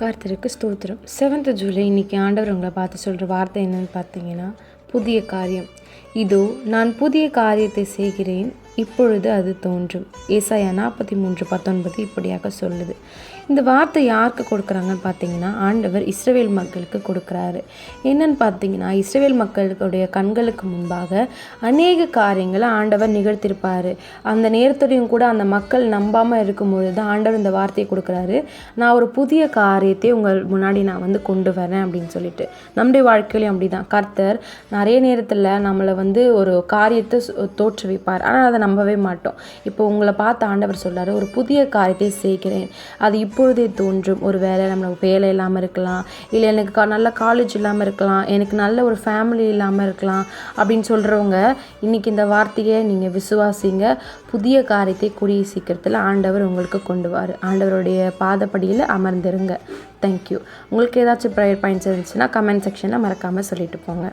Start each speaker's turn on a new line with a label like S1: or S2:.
S1: கர்த்தருக்கு ஸ்தோத்திரம். 7th ஜூலை இன்னைக்கு ஆண்டவர் உங்களை பார்த்து சொல்கிற வார்த்தை என்னன்னு பார்த்தீங்கன்னா, புதிய காரியம். இதோ நான் புதிய காரியத்தை செய்கிறேன், இப்பொழுது அது தோன்றும். ஏசாயா 43:19 இப்படியாக சொல்லுது. இந்த வார்த்தை யாருக்கு கொடுக்குறாங்கன்னு பார்த்தீங்கன்னா, ஆண்டவர் இஸ்ரவேல் மக்களுக்கு கொடுக்குறாரு. என்னன்னு பார்த்தீங்கன்னா, இஸ்ரவேல் மக்களுடைய கண்களுக்கு முன்பாக அநேக காரியங்களை ஆண்டவர் நிகழ்த்திருப்பார். அந்த நேரத்துலையும் கூட அந்த மக்கள் நம்பாமல் இருக்கும்பொழுது தான் ஆண்டவர் இந்த வார்த்தையை கொடுக்குறாரு. நான் ஒரு புதிய காரியத்தை உங்கள் முன்னாடி நான் கொண்டு வரேன் அப்படின்னு சொல்லிட்டு. நம்முடைய வாழ்க்கையிலையும் அப்படி தான். கர்த்தர் நிறைய நேரத்தில் நம்மளை ஒரு காரியத்தை தோற்றுவிப்பார். ஆனால் அதை நம்பவே மாட்டோம். இப்போ உங்களை பார்த்து ஆண்டவர் சொல்கிறாரு, ஒரு புதிய காரியத்தை செய்கிறேன், அது இப்பொழுதே தோன்றும். ஒரு வேலை நம்மளுக்கு வேலை இல்லாமல் இருக்கலாம், இல்லை எனக்கு நல்ல காலேஜ் இல்லாமல் இருக்கலாம், எனக்கு நல்ல ஒரு ஃபேமிலி இல்லாமல் இருக்கலாம் அப்படின்னு சொல்கிறவங்க இன்றைக்கி இந்த வார்த்தையை நீங்கள் விசுவாசிங்க. புதிய காரியத்தை கூடிய சீக்கிரத்தில் ஆண்டவர் உங்களுக்கு கொண்டு வார். ஆண்டவருடைய பாதப்படியில் அமர்ந்துருங்க. தேங்க்யூ. உங்களுக்கு ஏதாச்சும் ப்ரேயர் பாயிண்ட்ஸ் இருந்துச்சுன்னா கமெண்ட் செக்ஷனில் மறக்காமல் சொல்லிட்டு போங்க.